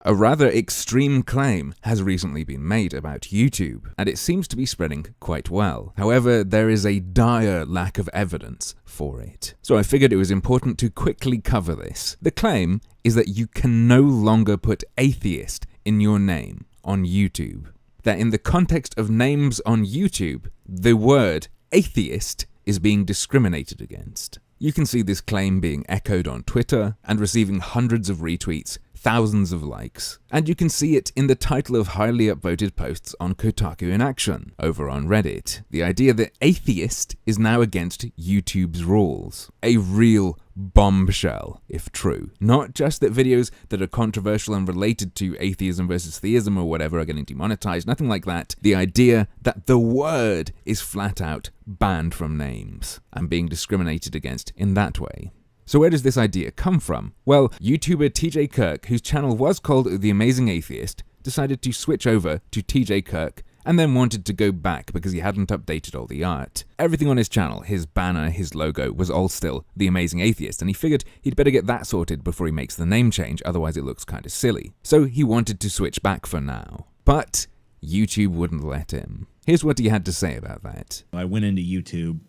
A rather extreme claim has recently been made about YouTube, and it seems to be spreading quite well. However, there is a dire lack of evidence for it. So I figured it was important to quickly cover this. The claim is that you can no longer put atheist in your name on YouTube. That in the context of names on YouTube, the word atheist is being discriminated against. You can see this claim being echoed on Twitter and receiving hundreds of retweets, thousands of likes, and you can see it in the title of highly upvoted posts on Kotaku in Action over on Reddit. The idea that atheist is now against YouTube's rules. A real bombshell, if true. Not just that videos that are controversial and related to atheism versus theism or whatever are getting demonetized, nothing like that. The idea that the word is flat out banned from names and being discriminated against in that way. So where does this idea come from? Well, YouTuber TJ Kirk, whose channel was called The Amazing Atheist, decided to switch over to TJ Kirk and then wanted to go back because he hadn't updated all the art. Everything on his channel, his banner, his logo, was all still The Amazing Atheist, and he figured he'd better get that sorted before he makes the name change, otherwise it looks kinda silly. So he wanted to switch back for now. But YouTube wouldn't let him. Here's what he had to say about that. I went into YouTube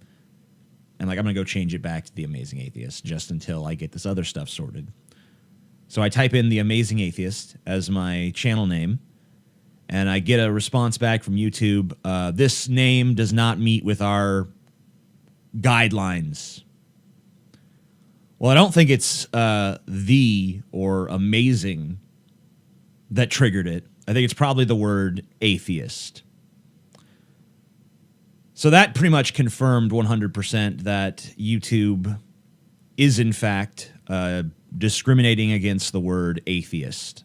and I'm gonna go change it back to The Amazing Atheist just until I get this other stuff sorted. So I type in The Amazing Atheist as my channel name, and I get a response back from YouTube. This name does not meet with our guidelines. Well, I don't think it's the or amazing that triggered it. I think it's probably the word atheist. So that pretty much confirmed 100% that YouTube is, in fact, discriminating against the word atheist.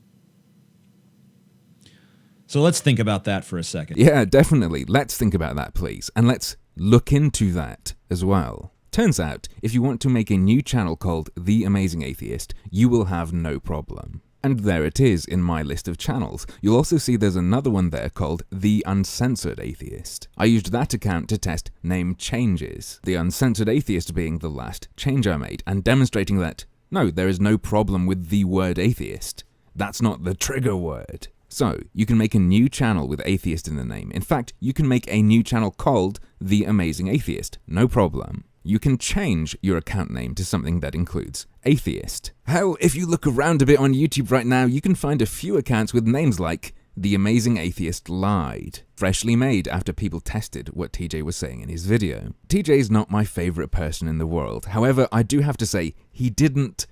So let's think about that for a second. Yeah, definitely. Let's think about that, please. And let's look into that as well. Turns out, if you want to make a new channel called The Amazing Atheist, you will have no problem. And there it is in my list of channels. You'll also see there's another one there called The Uncensored Atheist. I used that account to test name changes, The Uncensored Atheist being the last change I made, and demonstrating that, no, there is no problem with the word atheist. That's not the trigger word. So, you can make a new channel with atheist in the name. In fact, you can make a new channel called The Amazing Atheist, no problem. You can change your account name to something that includes atheist. Hell, if you look around a bit on YouTube right now, you can find a few accounts with names like The Amazing Atheist Lied, freshly made after people tested what TJ was saying in his video. TJ's not my favorite person in the world. However, I do have to say, he didn't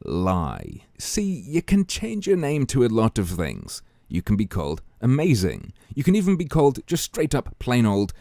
lie. See, you can change your name to a lot of things. You can be called amazing. You can even be called just straight up plain old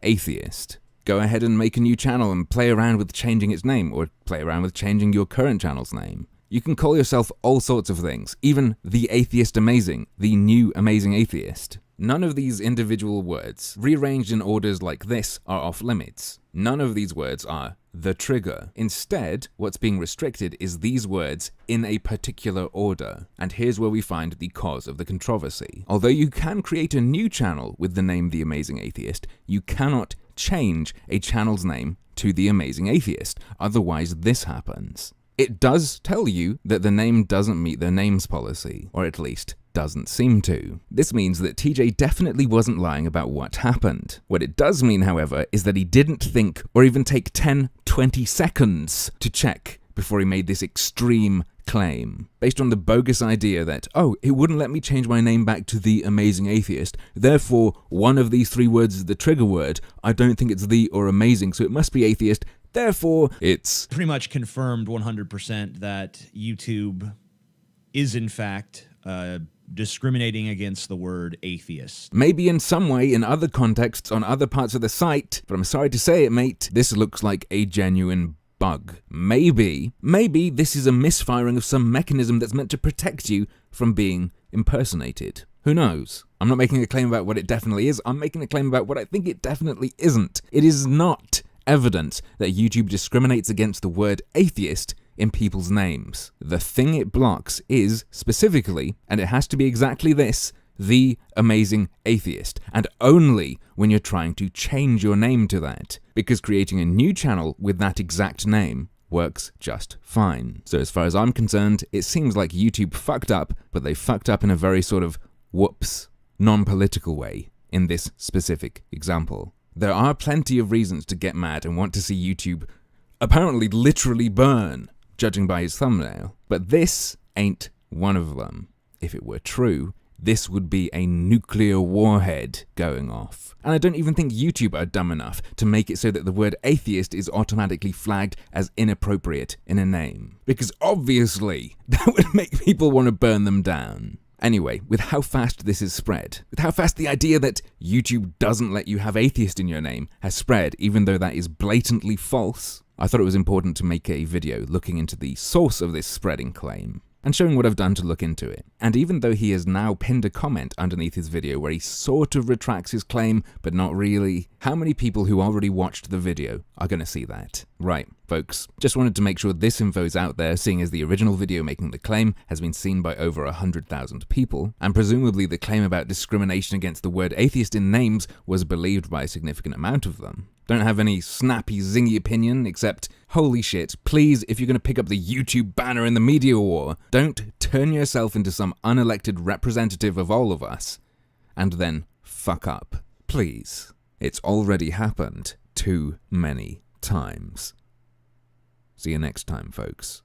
atheist. Go ahead and make a new channel and play around with changing its name, or play around with changing your current channel's name. You can call yourself all sorts of things, even the Atheist Amazing, the new Amazing Atheist. None of these individual words, rearranged in orders like this, are off limits. None of these words are the trigger. Instead, what's being restricted is these words in a particular order. And here's where we find the cause of the controversy. Although you can create a new channel with the name The Amazing Atheist, you cannot change a channel's name to The Amazing Atheist. Otherwise, this happens. It does tell you that the name doesn't meet their names policy, or at least doesn't seem to. This means that TJ definitely wasn't lying about what happened. What it does mean, however, is that he didn't think or even take 10-20 seconds to check before he made this extreme claim, based on the bogus idea that, oh, it wouldn't let me change my name back to The Amazing Atheist, therefore one of these three words is the trigger word, I don't think it's the or amazing, so it must be atheist, therefore it's... Pretty much confirmed 100% that YouTube is, in fact, discriminating against the word atheist. Maybe in some way, in other contexts, on other parts of the site, but I'm sorry to say it, mate, this looks like a genuine bug. Maybe this is a misfiring of some mechanism that's meant to protect you from being impersonated. Who knows? I'm not making a claim about what it definitely is, I'm making a claim about what I think it definitely isn't. It is not evidence that YouTube discriminates against the word atheist in people's names. The thing it blocks is, specifically, and it has to be exactly this, The Amazing Atheist, and only when you're trying to change your name to that, because creating a new channel with that exact name works just fine. So as far as I'm concerned, it seems like YouTube fucked up, but they fucked up in a very sort of whoops, non-political way in this specific example. There are plenty of reasons to get mad and want to see YouTube apparently literally burn, judging by his thumbnail, but this ain't one of them. If it were true, this would be a nuclear warhead going off. And I don't even think YouTube are dumb enough to make it so that the word atheist is automatically flagged as inappropriate in a name. Because obviously, that would make people want to burn them down. Anyway, with how fast this is spread, with how fast the idea that YouTube doesn't let you have atheist in your name has spread, even though that is blatantly false, I thought it was important to make a video looking into the source of this spreading claim and showing what I've done to look into it. And even though he has now pinned a comment underneath his video where he sort of retracts his claim, but not really, how many people who already watched the video are going to see that? Right, folks, just wanted to make sure this info is out there, seeing as the original video making the claim has been seen by over 100,000 people, and presumably the claim about discrimination against the word atheist in names was believed by a significant amount of them. Don't have any snappy, zingy opinion, except, holy shit, please, if you're going to pick up the YouTube banner in the media war, don't turn yourself into some unelected representative of all of us, and then fuck up. Please. It's already happened too many times. See you next time, folks.